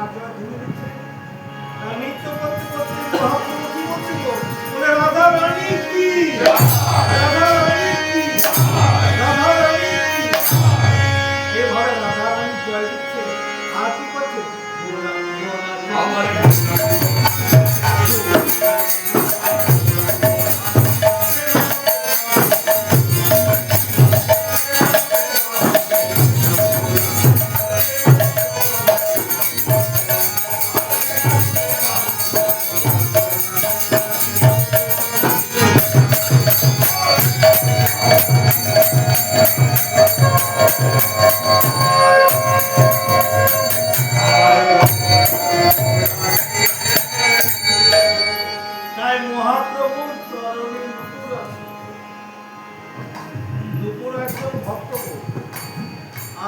নাচা ধুয়ে দিচ্ছে। নৃত্য করতে করতে মহাপ্রভু কি বলছিল? বলে রাধা রানী কি, রাধা রানী কি, রাধা রানী কি। এভাবে রাধা রানী জয় দিচ্ছে। আর কি করছে? আমার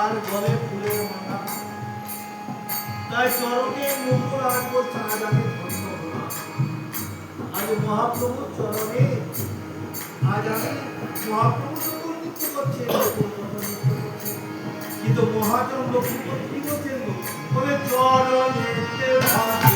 আর গলে ফুলের মালা, তাই চরণে মুকুর আনবো চাঁদাকে ধন্য হলাম। আজ মহাপ্রভুর চরণে, আজ আমি মহাপ্রভু যত নৃত্য করছে কিন্তু মহাজন লক্ষ্মীপতি কি করছেন? বলে চরণেতে ভাবে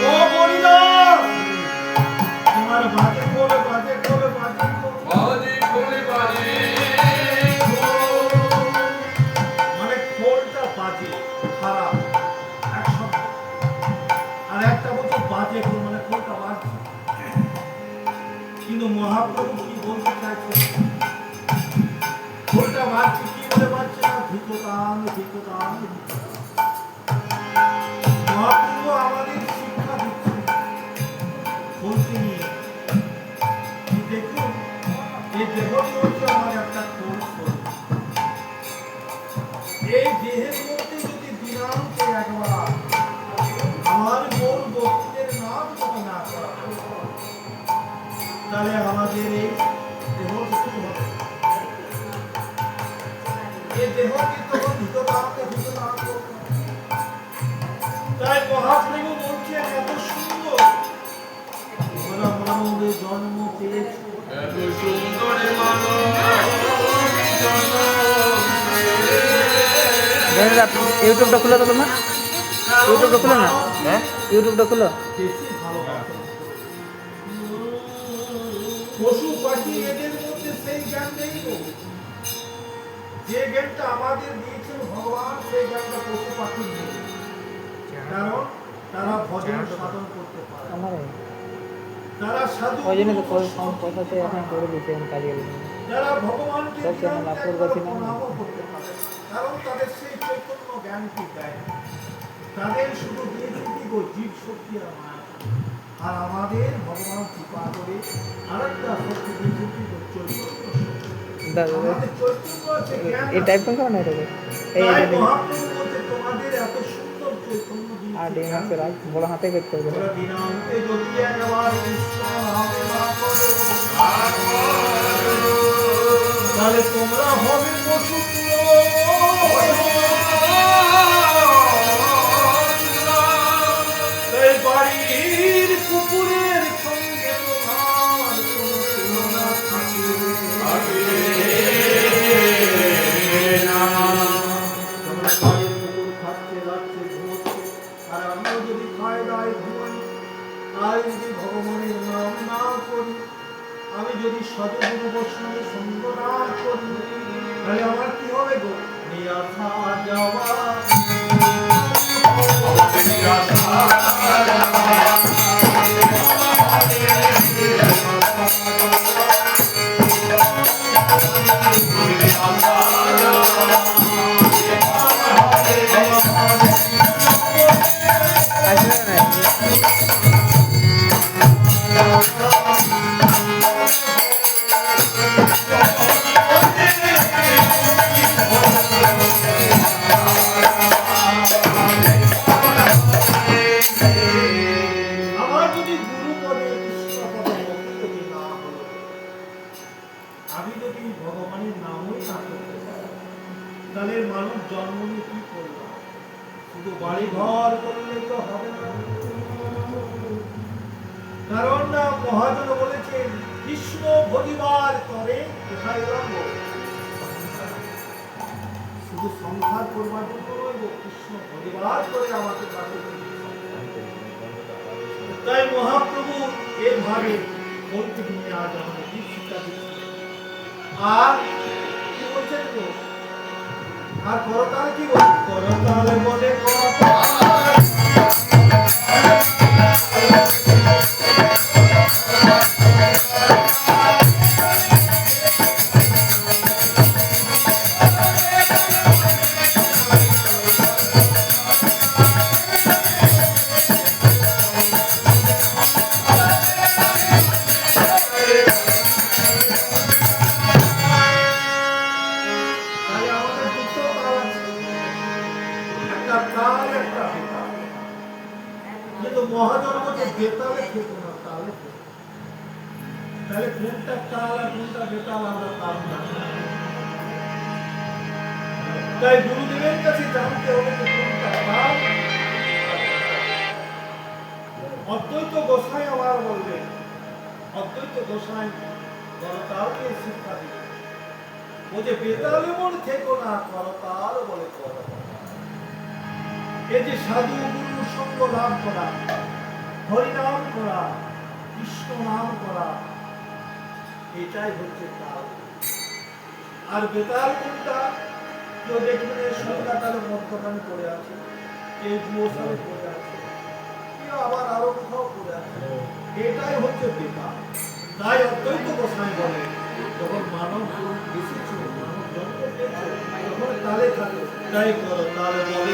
ও বলিদাস, তোমার বাজে করে বাজে করে বাজে করে বাজি করে বাজি মানে খোলটা বাজে খারাপ এক শব্দ, আর একটা বলছো বাজে খোল মানে খোলটা বাজছে। কিন্তু মহাপ্রভু কি বলতে চাইছে, খোলটা বাজছে কি বলে বাজছে না, ধিকতান ধিকতান। মহাপ্রভু আমাদের শিক্ষা দিচ্ছে খোলকে নিয়ে। কি দেখুন, এই দেহটি হচ্ছে আমার একটা খোল খোল। এই দেহের মধ্যে যদি দিনান্তে একবার আমার মূল বস্তুদের নাম যদি না করা হয়, তাহলে আমাদের এই দেহ কিছু হবে। এই দেহকে তখন ভিতরাতে ভিতরাত করতে হবে। তাই মহাপ্রভু বলছেন এত সুন্দর তোমরা মানবে জন্ম পেয়েছ, এত সুন্দর মানব জন্ম ইউটিউবটা খুলে তো তোমার, ইউটিউবটা খুলো না, হ্যাঁ ইউটিউবটা খুলো। বেশি ভালোবাসে। পশু পাখি এদের মধ্যে সেই জ্ঞান নেই গো। যে জ্ঞানটা আমাদের দিয়েছেন ভগবান, সেই জ্ঞানটা পশু পাখি নেই। কারণ তারা ভজন সাধন করতে পারে, আমার তারা সাধু ওই জন্য তো কথাতে এখন করে দিতে কাজে গেলে যারা ভগবানকে সব যেমন ধ্যান আপুর করে কাছে না। প্রণামও করতে পারে, কারণ তাদের সেই চৈতন্য জ্ঞানটি দেয়। তাদের শুধু দিয়েছি গো জীব শক্তি আর মায়া। আর আমাদের ভগবান কৃপা করে আরেকটা শক্তি দিয়েছি গো চৈতন্য শক্তি। আমাদের চৈতন্য আছে, জ্ঞান এই আছে। টাইপ করে না এটাকে এই তাই এটা মহাপ্রভু বলছে তোমাদের এত সুন্দর চৈতন্য আর দিয়েছি, ডিএমএক্স এর বড় হাতে করতে হবে। তোমরা দিনান্তে যদি একবার কৃষ্ণ নামে না করো, তাহলে তোমরা হবে পশু এই বাড়ির কুকুরের সঙ্গে তোমার কোনো তুলনা থাকে না। তোমরা বাড়ির কুকুর খাচ্ছে যাচ্ছে ঘুমোচ্ছে, আর আমিও যদি খায় দায় ঘুমাই, আর যদি ভগবানের নাম না করি, আমি যদি সজগুরু বৈষ্ণবের সঙ্গ না করি, তাহলে আমার কি হবে গো, নিরাশা যাওয়া আসলে না আমার যদি গুরু পদে কৃষ্ণ পদে ভক্তি না হলো, আমি যদি ভগবানের নামই না করতে পারি, তাহলে মানুষ জন্ম নিয়ে কি করলো? শুধু বাড়ি ঘর করলে তো হবে না। কারণ না মহাজন বলেছেন কৃষ্ণ ভজিবার করে কোথায় রঙ্গ, শুধু সংসার করবার জন্য নয় গো, কৃষ্ণ ভজিবার করে আমাকে কাছে। তাই মহাপ্রভু এভাবে বলতে নিয়ে আজ আমাদের শিক্ষা দিচ্ছেন। আর কি বলছেন গো, আর করতাল কি বলছে, করতাল বলে করতাল তাহলে আমাদের দুটো তাল আছে, একটা তাল একটা তাহলে কোনটা তাল আর কোনটা বেতাল আমরা পারলাম না। তাই গুরুদেবের কাছে জানতে হবে যে কোনটা তাল। অদ্বৈত গোসাই আমার বলবেন, অদ্বৈত গোসাই করতালকে শিক্ষা দিবে। ও যে বেতালে মন থেকো না, করতাল বলে করো। এই যে সাধু গুরু সঙ্গ লাভ করা, হরিনাম করা, কৃষ্ণ নাম করা, এটাই হচ্ছে তাল। আর বেতাল কোনটা? কেউ দেখবেন সন্ধ্যা কালে মদ্যপান করে আছে, কেউ জুয়োসালে করে আছে, কেউ আবার আরো কোথাও করে আছে, এটাই হচ্ছে বেতাল। তাই অদ্বৈত গোসাই বলে যখন মানব এসেছে, মানব জন্ম পেয়েছে, তখন তালে থাকে। তাই করো তালে বলে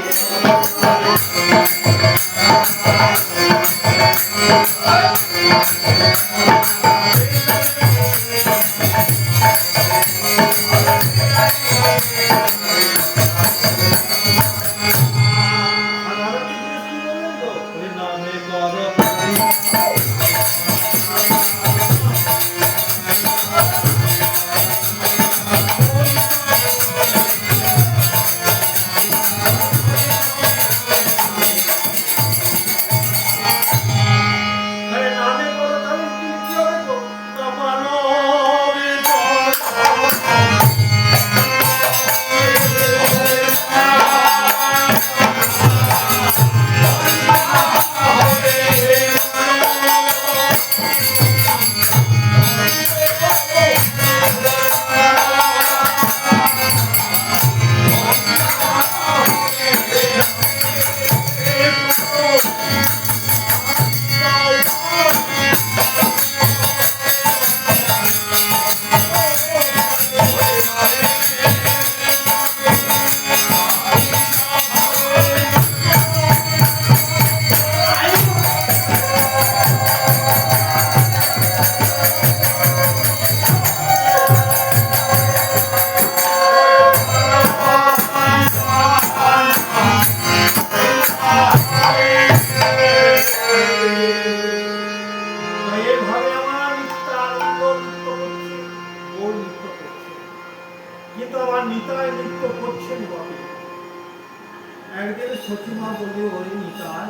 কিন্তু আমার নিতাই নৃত্য করছেন বটে। একদিন সচিমা বলে, ওরে নিতাই,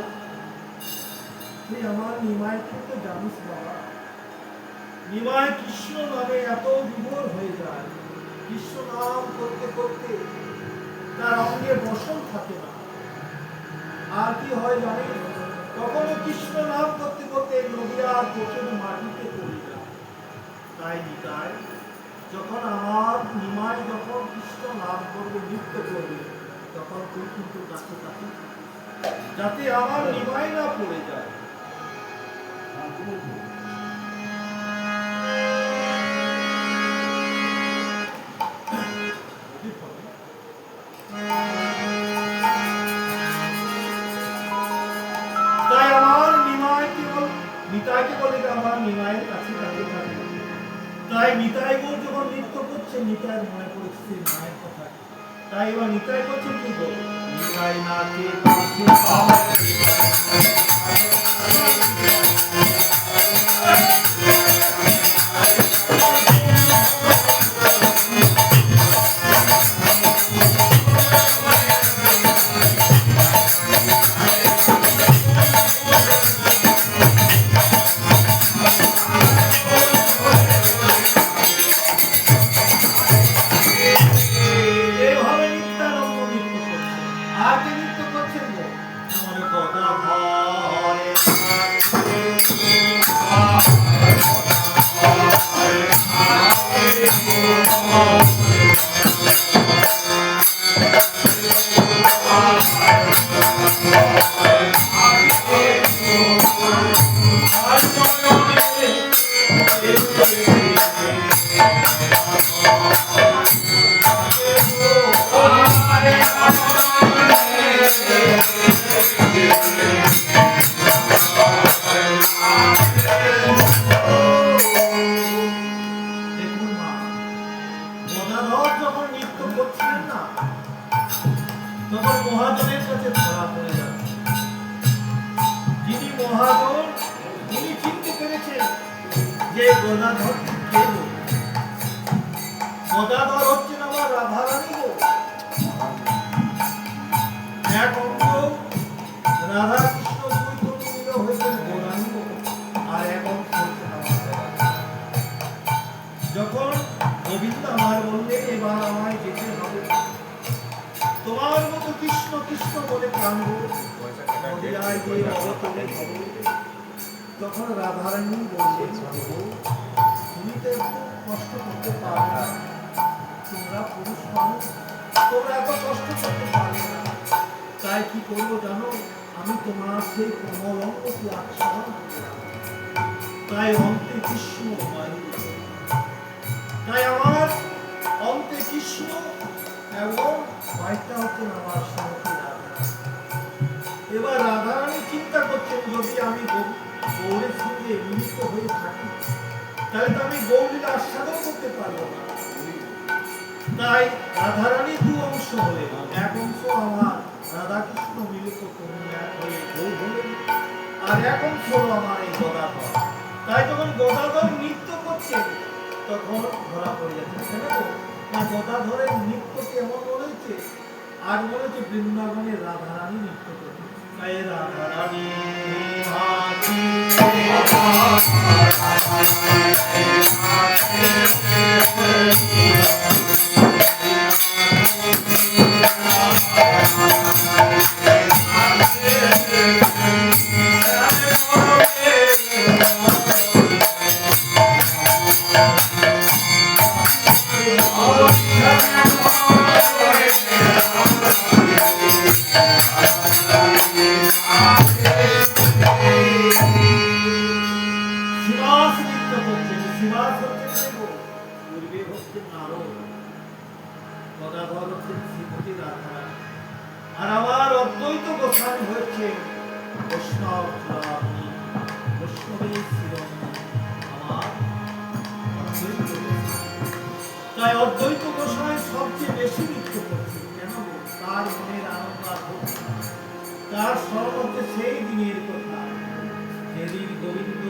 তুই আমার নিমাইকে তো জানিস বাবা, নিমাই কৃষ্ণ নামে এত বিভোর হয়ে যায়, কৃষ্ণ নাম করতে করতে তার অঙ্গে বসন থাকে না। আর কি হয় জানিস, কখনো কৃষ্ণ নাম করতে করতে নদিয়ার কোচের মাটিতে পড়ে যায়। তাই নিতাই, যখন আমার নিমাই যখন কৃষ্ণ নাম করবে, নৃত্য করবে, তখন তুই কিন্তু কাছে কাছে, যাতে আমার নিমাই না পড়ে যায়। তাই আমার নিমাই কেবল নিতাইকে বলে আমার নিমাইয়ের কাছে কাছে থাকে। তাই নিতাই গোর যখন নৃত্য করছে, নিতাইয়ের মনে পড়েছে সেই মায়ের কথা। তাই এবার নিতাই করছে কি গো, নিতাই নাচে আর কি নৃত্য করছেন গো, আমার কথা ভয় হচ্ছে কে গো? গদাধর হচ্ছেন আমার রাধারানী গো। এক অঙ্গ রাধা কৃষ্ণ দুই তনু মিলে হয়েছেন গৌরাঙ্গ, আর এক অংশ হচ্ছেন আমার গদাধর। যখন গোবিন্দ আমার বললেন এবার আমায় যেতে হবে, তোমার মতো কৃষ্ণ কৃষ্ণ বলে কাঁদব, নদিয়ায় গিয়ে অবতরে হবে, তখন রাধারানী বললেন প্রভু, তুমি তো একটু কষ্ট করতে পারবে না, তোমরা পুরুষ মানুষ, তোমরা এত কষ্ট করতে পারবে না। তাই কি করবো জানো, আমি তোমার সেই কোমল অঙ্গকে আচ্ছাদন করলাম, তাই অন্তে কৃষ্ণ মাই, তাই আমার অন্তে কৃষ্ণ এবং মাইটা হচ্ছেন আমার শ্রীমতী রাধা। এবার রাধারানী চিন্তা করছেন, যদি আমি গৌরের সঙ্গে মিলিত হয়ে থাকি তাহলে তো আমি গৌরীর আস্বাদন করতে পারবো না। তাই রাধারানী দু অংশ হলেন, এক অংশ আমার রাধাকৃষ্ণ মিলিত এক হয়ে গৌর হলেন, আর এক অংশ হলো আমার এই গদাধর। তাই যখন গদাধর নৃত্য করছেন তখন ধরা পড়ে যাচ্ছে, কেন না গদাধরের নৃত্য কেমন মনে হচ্ছে, আর মনে হচ্ছে বৃন্দাবনের রাধারানী নৃত্য করছে। তাই রাধারানী আর আমার অদ্বৈত গোস্বামী হচ্ছে বৈষ্ণব চূড়ামণি, বৈষ্ণবের শিরোমণি আমার অদ্বৈত গোস্বামী। তাই অদ্বৈত গোস্বামী সবচেয়ে বেশি নৃত্য করছে, কেন তার মনের আনন্দ আর ভক্তি, তার স্মরণে সেই দিনের কথা যেদিন গোবিন্দ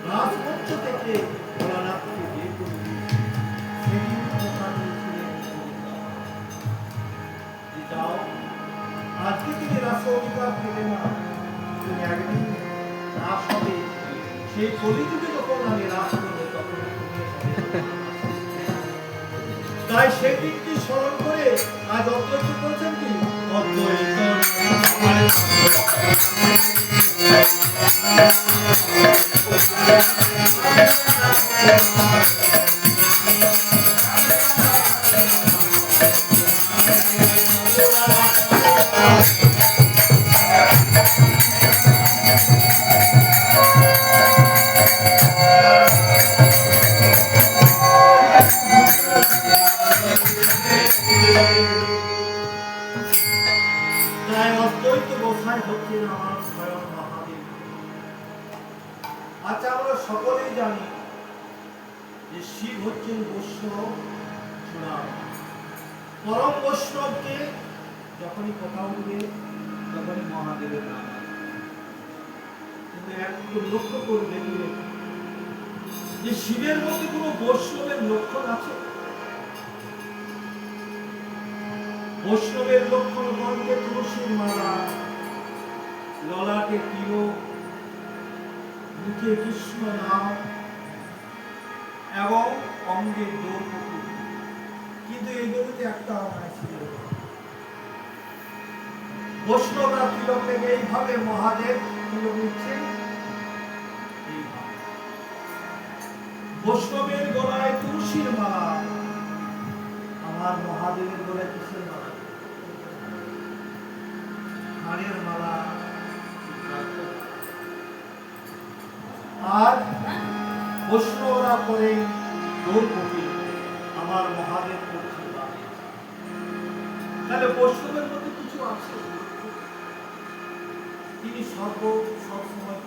রাজমঞ্চ থেকে ভোলানাথকে বিয়ে করে দিয়েছে, সেদিন কথা দিয়েছিলেন যে যাও, আজকে তুমি রাস অধিকার পেলে না, তুমি একদিন রাস হবে, সেই কলিযুগে যখন আমি রাস করবো তখন তুমি হবে। তাই সেই দিনটি স্মরণ করে আজ অদ্বৈত করেছেন কি অদ্বৈত আচ্ছা, আমরা সকলেই জানি যে শিব হচ্ছেন বৈষ্ণব চূড়ামণি। পরম বৈষ্ণবকে যখনই কথা উঠবে তখনই মহাদেবের নাম, কিন্তু একটু লক্ষ্য করে দেখবে যে শিবের মধ্যে কোনো বৈষ্ণবের লক্ষণ আছে? বৈষ্ণবের লক্ষণ কণ্ঠে তুলসীর মালা, ললাটে তিলক, মুখে কৃষ্ণ নাম এবং অঙ্গে দ্রৌপদী, কিন্তু এগুলোতে একটা অন্যায় ছিল। বৈষ্ণবরা তিলক থেকে এইভাবে মহাদেব তিলক নিচ্ছেন, বৈষ্ণবের গলায় তুলসীর মালা, আমার মহাদেবের গলায় কিসের মালা? হাড়ের মালা। আর বৈষ্ণবরা করে গৌরকপি, আমার মহাদেব করছে। তাহলে বৈষ্ণবের মধ্যে কিছু আছে, তিনি সবসময়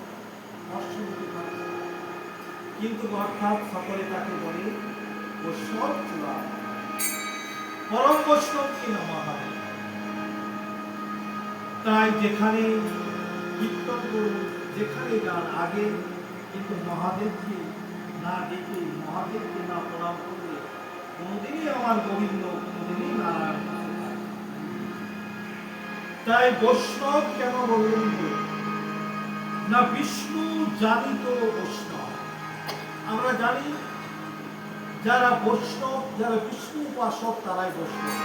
অশ্বরূপে থাকেন, কিন্তু অর্থাৎ সকলে তাকে বলে বৈষ্ণব চূড়ামণি, পরম বৈষ্ণব কিনা মহাদেব। তাই যেখানে কীর্তন করুন, যেখানে গান, আগে কিন্তু মহাদেবকে না দেখে মহাদেবকে না প্রণাম করলে কোনোদিনই আমার গোবিন্দ কোনোদিনই নারায়ণ হতে পারে না। তাই বৈষ্ণব কেন বললেন তো? না বিষ্ণু জানিত বৈষ্ণব। আমরা জানি যারা বৈষ্ণব, যারা বিষ্ণু উপাসক তারাই বৈষ্ণব।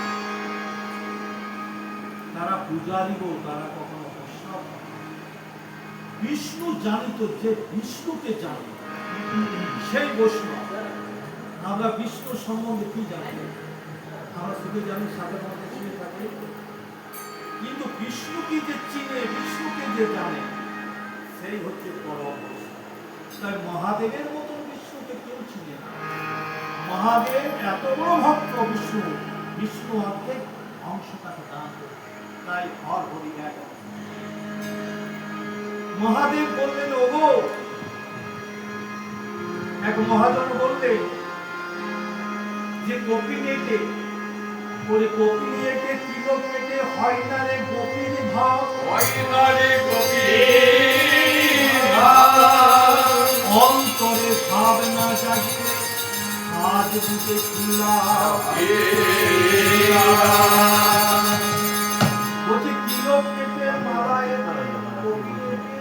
তারা পূজারী গো, তারা কখনো বৈষ্ণব নয়। বিষ্ণু জানিত, যে বিষ্ণুকে জানে সেই বৈষ্ণব। আমরা বিষ্ণু সম্বন্ধে কি জানি? আমরা শুধু জানি সাথে মধ্যে শুয়ে থাকে, কিন্তু বিষ্ণুকে যে চিনে, বিষ্ণুকে যে জানে সেই হচ্ছে পরম বৈষ্ণব। তাই মহাদেবের মতন বিষ্ণুকে কেউ চিনে না। মহাদেব এত বড় ভক্ত বিষ্ণু, বিষ্ণু অর্ধেক অংশ তাকে দান করে, তাই হর হরি এক। মহাদেব বললেন ওগো, এক মহাজন বললে যে কপিলেটে ওরে কপিলেটে তিলক পেটে হয় না রে গোপীর ভাব, অন্তরে ভাব না জাগে আজ দিতে বলছে তিলক পেটে মালায় কপিলেটে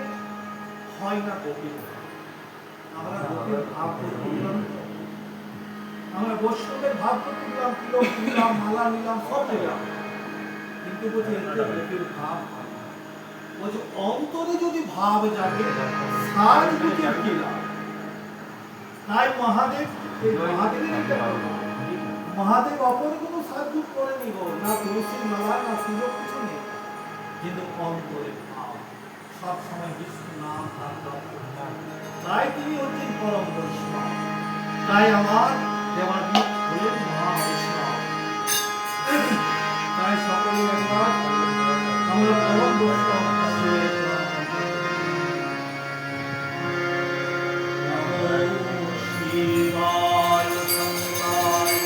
হয় না গোপীর ভাব। আমরা গোপীর ভাব করলাম, আমরা বৈষ্ণবের ভাব করতে গেলাম, তিলক নিলাম, মালা নিলাম, সব নিলাম, কিন্তু বলছে এতে গোপীর ভাব হয় না। বলছে অন্তরে যদি ভাব জাগে সাজ দিতে গেলাম। তাই মহাদেব, মহাদেবের একটা মহাদেব অপর কোনো সাহায্য করেনি গো, না তুলসী মালা না তিলক কিছু নেই, কিন্তু অন্তরে ভাব সব সময় বিষ্ণু নাম ধারণ করতেন। তাই তিনি হচ্ছেন পরম বৈষ্ণব। তাই আমার দেবাদিক হলেন মহা বৈষ্ণব। তাই সকলে একবার আমরা পরম বৈষ্ণব শিবায় শঙ্করায়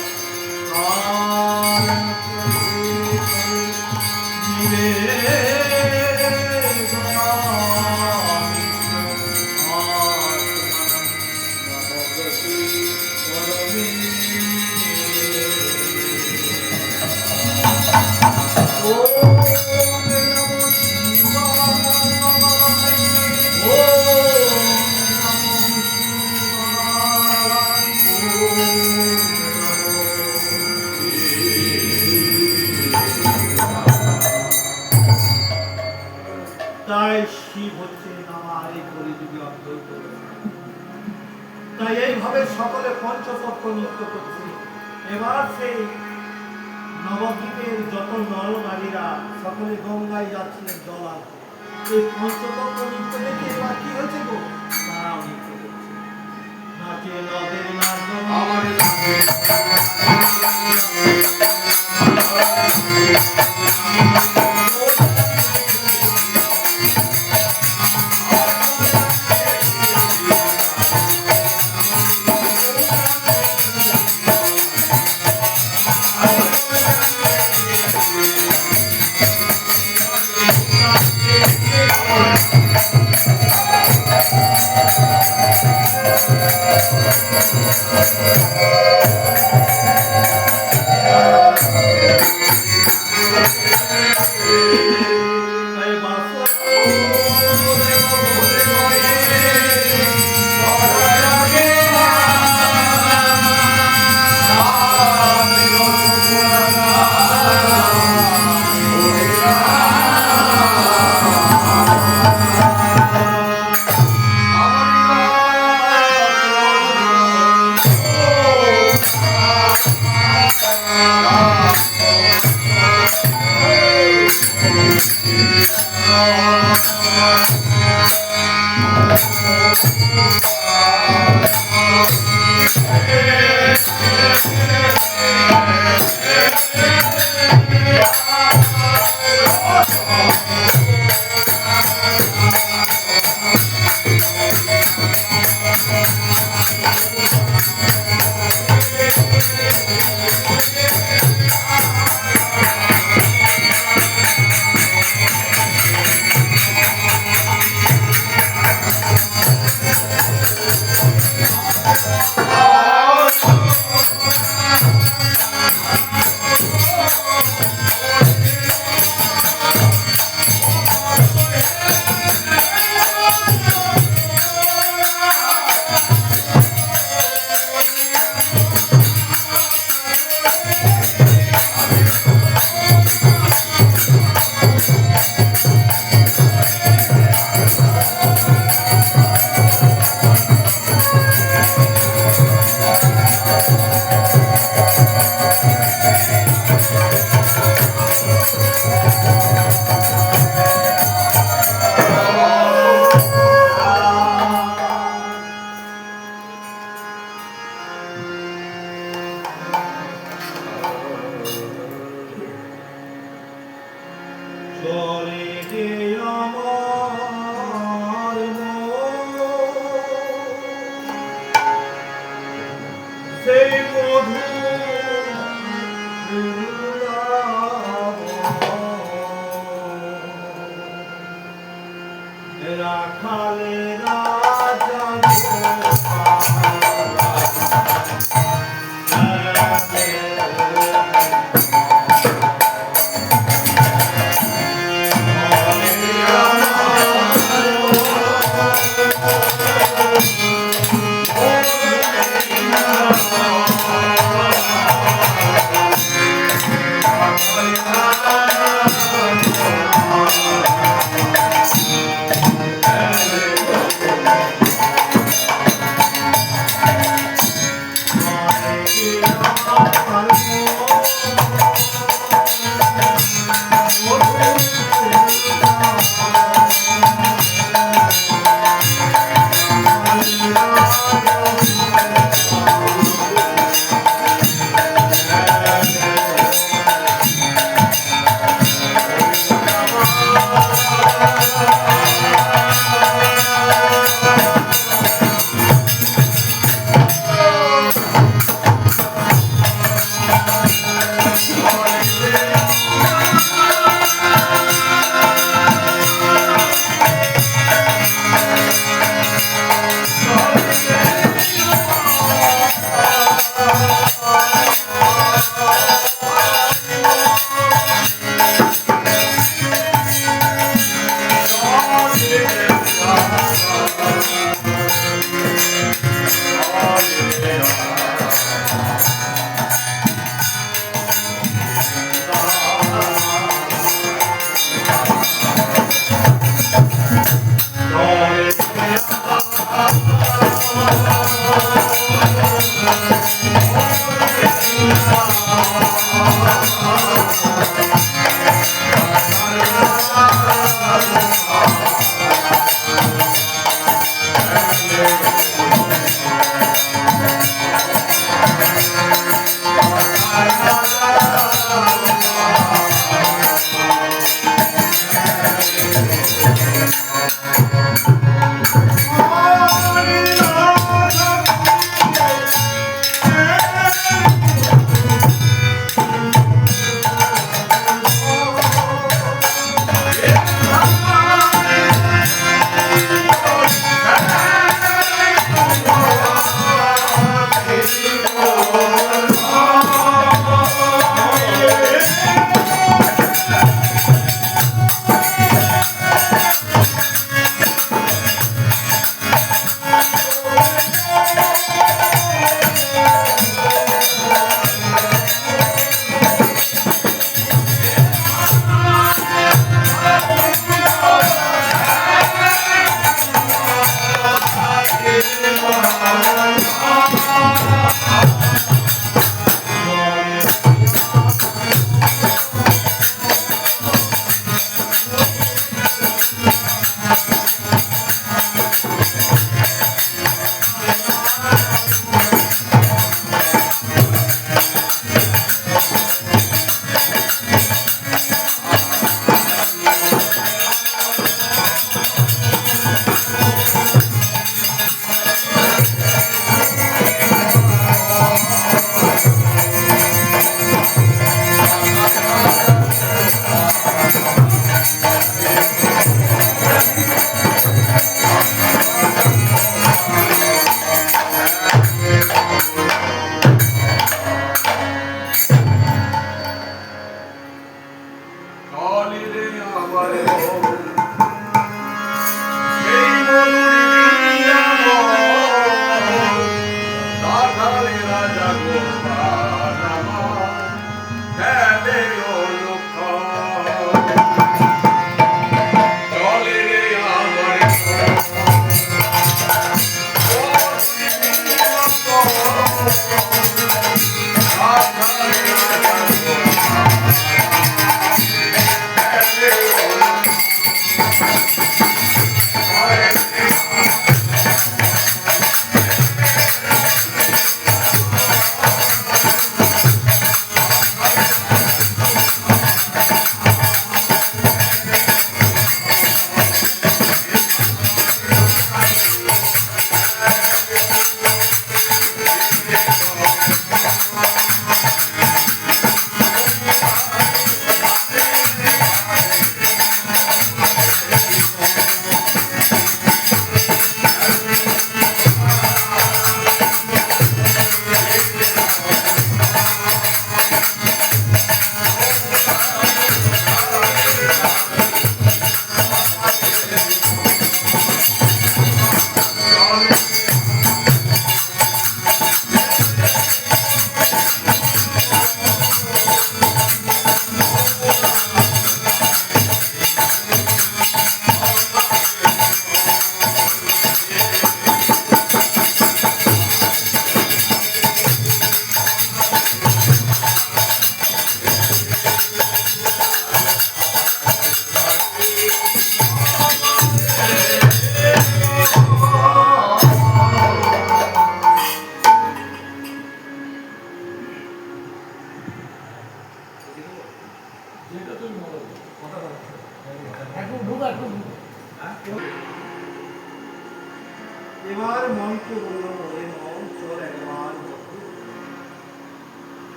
তাই শিব হচ্ছে আমার এই কলিযুগে অদ্বৈত। তাই এইভাবে সকলে পঞ্চতত্ত্ব নৃত্য করছে। এবার সেই নবদ্বীপের যত নর নারীরা সকলে গঙ্গায় যাচ্ছিলেন জল আনতে। এই পঞ্চতত্ত্ব নৃত্য দেখে এবার কি হয়েছে গো, তারাও নৃত্য করছে। নাচে নদের নাচ সেই মধু বৃন্দাবন। রাখালে রাজা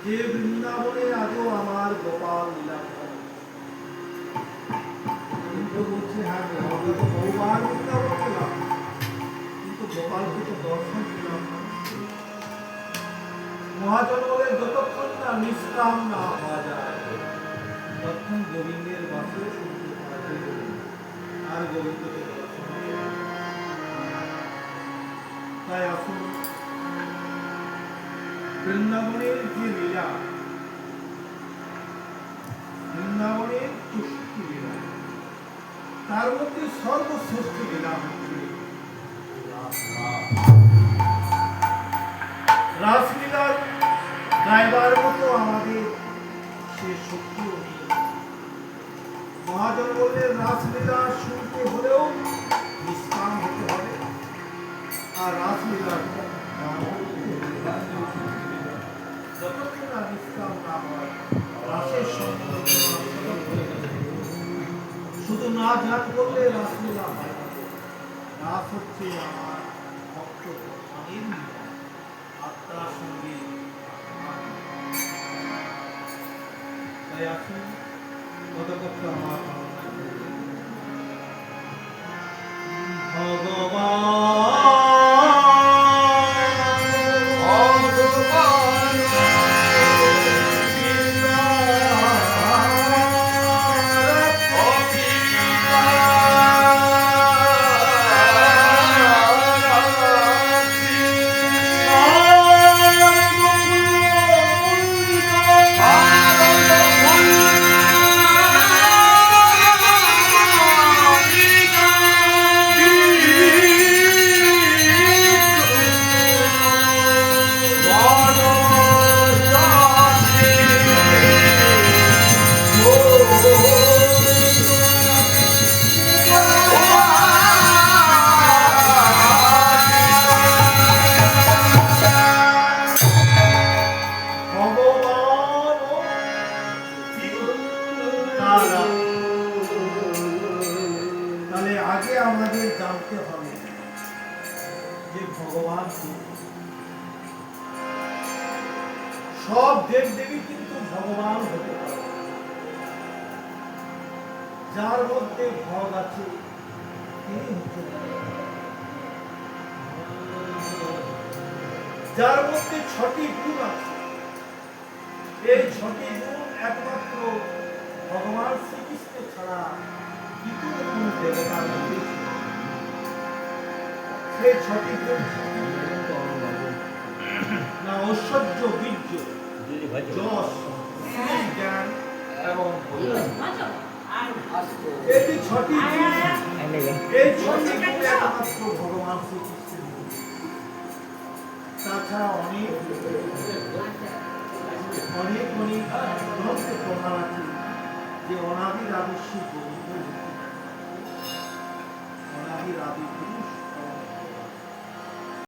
যে বৃন্দাবনে আজও আমার গোপাল লীলা করে। কিন্তু বলছে হ্যাঁ আমরা তো বহুবার বৃন্দাবন গেলাম, কিন্তু গোপালকে তো দর্শন পেলাম না। মহাজন বলে যতক্ষণ না নিষ্কাম না হওয়া যায় ততক্ষণ গোবিন্দের বাসে শুনতে পাওয়া যায় আর গোবিন্দকে দর্শন হবে না। তাই আসুন বৃন্দাবনের যে লীলা, বৃন্দাবনের 64 লীলা, তার মধ্যে সর্বশ্রেষ্ঠ লীলা হচ্ছে রাসলীলার গাইবার মতো আমাদের সে শক্তিও নেই। মহাজন বললেন রাসলীলা শুনতে হলেও নিষ্কাম হতে হবে, আর রাসলীলার যতক্ষণ না নিষ্কাম না হয় রাসের সম্পর্কে শুধু না ধ্যান করলে রাসলীলা হয় না। রাস হচ্ছে আমার ভক্ত স্বামীর আত্মার সঙ্গে। তাই আসুন কতক্ষণ আমার তাহলে আগে আমাদের জানতে হবে যে ভগবান কে। সব দেব দেবী কিন্তু ভগবান হতে পারে, যার মধ্যে ভগ আছে তিনি হতে পারে। যার মধ্যে 6টি গুণ আছে, এই 6টি গুণ একমাত্র ভগবান শ্রীকৃষ্ণ ছাড়া দ্বিতীয় কোনো দেবতার মধ্যে ছিল না। সেই 6টি গুণ না ঐশ্বর্য, বীর্য, যশ, শ্রী, জ্ঞান এবং এই 6টি গুণ, এই 6টি গুণ একমাত্র ভগবান শ্রীকৃষ্ণের মধ্যে। তাছাড়া অনেক গ্রন্থে প্রমাণ আছে যে অনাদির আদি শ্রী গোবিন্দ, অনাদির আদি